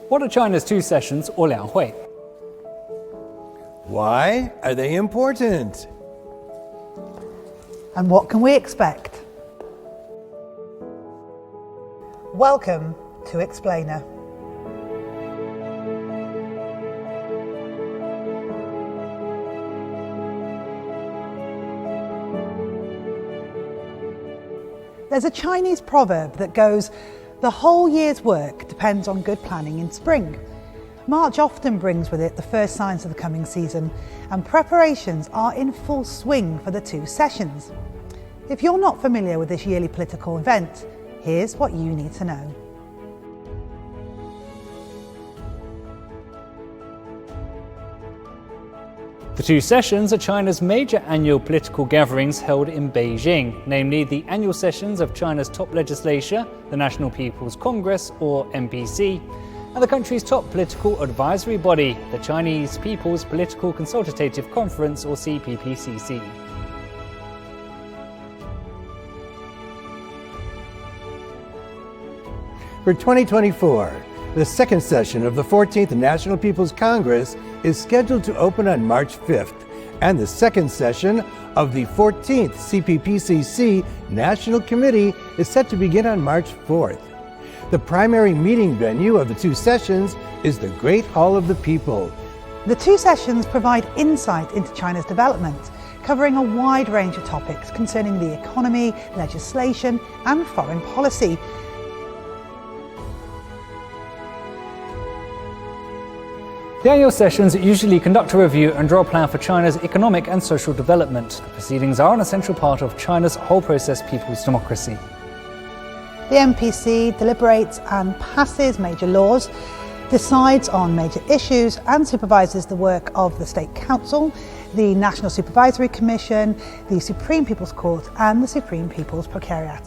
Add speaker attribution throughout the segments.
Speaker 1: What are China's two sessions or Lianghui?
Speaker 2: Why are they important?
Speaker 3: And what can we expect? Welcome to Explainer. There's a Chinese proverb that goes, "The whole year's work depends on good planning in spring." March often brings with it the first signs of the coming season, and preparations are in full swing for the two sessions. If you're not familiar with this yearly political event, here's what you need to know.
Speaker 1: The two sessions are China's major annual political gatherings held in Beijing, namely the annual sessions of China's top legislature, the National People's Congress, or NPC, and the country's top political advisory body, the Chinese People's Political Consultative Conference, or CPPCC.
Speaker 2: For 2024, the second session of the 14th National People's Congress is scheduled to open on March 5th, and the second session of the 14th CPPCC National Committee is set to begin on March 4th. The primary meeting venue of the two sessions is the Great Hall of the People.
Speaker 3: The two sessions provide insight into China's development, covering a wide range of topics concerning the economy, legislation, and foreign policy.
Speaker 1: The annual sessions usually conduct a review and draw a plan for China's economic and social development. The proceedings are an essential part of China's whole process people's democracy.
Speaker 3: The NPC deliberates and passes major laws, decides on major issues, and supervises the work of the State Council, the National Supervisory Commission, the Supreme People's Court, and the Supreme People's Procurator.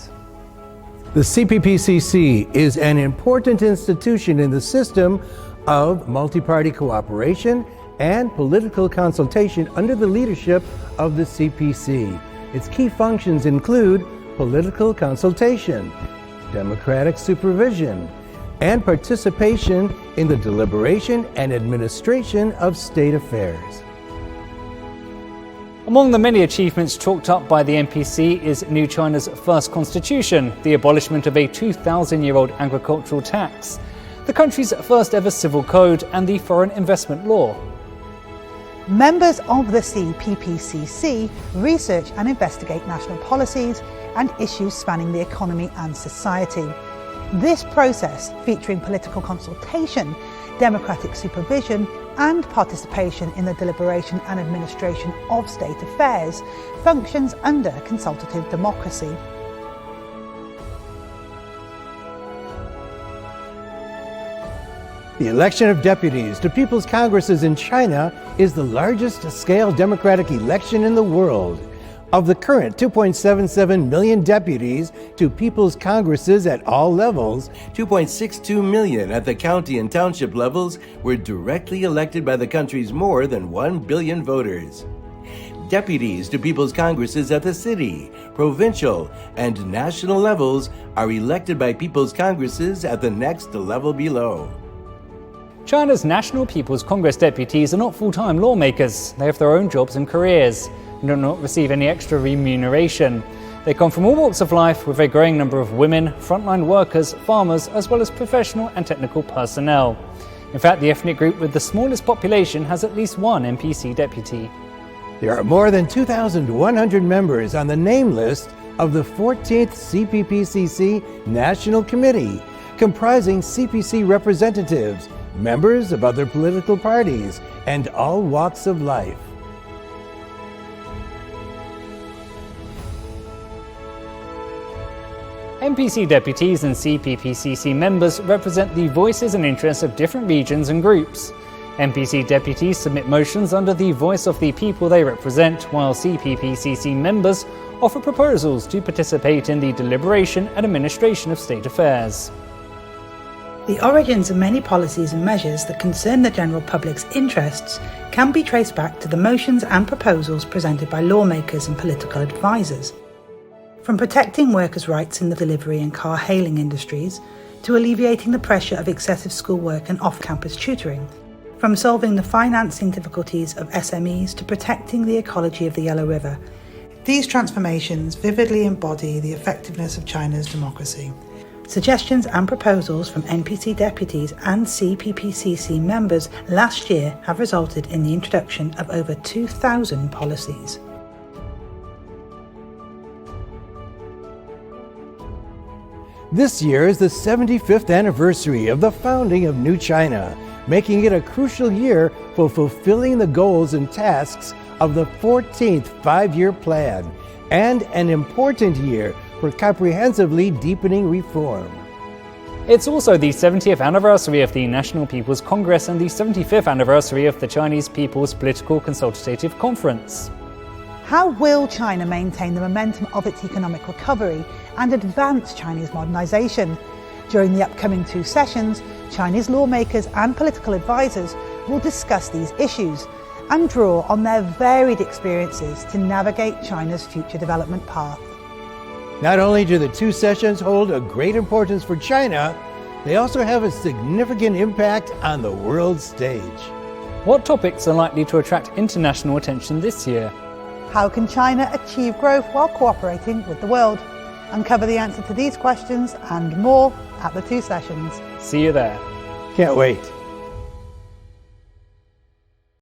Speaker 2: The CPPCC is an important institution in the system of multi-party cooperation and political consultation under the leadership of the CPC. Its key functions include political consultation, democratic supervision, and participation in the deliberation and administration of state affairs.
Speaker 1: Among the many achievements chalked up by the NPC is New China's first constitution, the abolishment of a 2,000-year-old agricultural tax, the country's first ever civil code, and the foreign investment law.
Speaker 3: Members of the CPPCC research and investigate national policies and issues spanning the economy and society. This process, featuring political consultation, democratic supervision, and participation in the deliberation and administration of state affairs, functions under consultative democracy.
Speaker 2: The election of deputies to People's Congresses in China is the largest scale democratic election in the world. Of the current 2.77 million deputies to People's Congresses at all levels, 2.62 million at the county and township levels were directly elected by the country's more than 1 billion voters. Deputies to People's Congresses at the city, provincial, and national levels are elected by People's Congresses at the next level below.
Speaker 1: China's National People's Congress deputies are not full-time lawmakers. They have their own jobs and careers and do not receive any extra remuneration. They come from all walks of life, with a growing number of women, frontline workers, farmers, as well as professional and technical personnel. In fact, the ethnic group with the smallest population has at least one NPC deputy.
Speaker 2: There are more than 2,100 members on the name list of the 14th CPPCC National Committee, comprising CPC representatives, members of other political parties, and all walks of life.
Speaker 1: NPC deputies and CPPCC members represent the voices and interests of different regions and groups. NPC deputies submit motions under the voice of the people they represent, while CPPCC members offer proposals to participate in the deliberation and administration of state affairs.
Speaker 3: The origins of many policies and measures that concern the general public's interests can be traced back to the motions and proposals presented by lawmakers and political advisors. From protecting workers' rights in the delivery and car hailing industries, to alleviating the pressure of excessive schoolwork and off-campus tutoring, from solving the financing difficulties of SMEs to protecting the ecology of the Yellow River. These transformations vividly embody the effectiveness of China's democracy. Suggestions and proposals from NPC deputies and CPPCC members last year have resulted in the introduction of over 2,000 policies.
Speaker 2: This year is the 75th anniversary of the founding of New China, making it a crucial year for fulfilling the goals and tasks of the 14th Five-Year Plan, and an important year for comprehensively deepening reform.
Speaker 1: It's also the 70th anniversary of the National People's Congress and the 75th anniversary of the Chinese People's Political Consultative Conference.
Speaker 3: How will China maintain the momentum of its economic recovery and advance Chinese modernisation? During the upcoming two sessions, Chinese lawmakers and political advisors will discuss these issues and draw on their varied experiences to navigate China's future development path.
Speaker 2: Not only do the two sessions hold a great importance for China, they also have a significant impact on the world stage.
Speaker 1: What topics are likely to attract international attention this year?
Speaker 3: How can China achieve growth while cooperating with the world? Uncover the answer to these questions and more at the two sessions.
Speaker 1: See you there.
Speaker 2: Can't wait.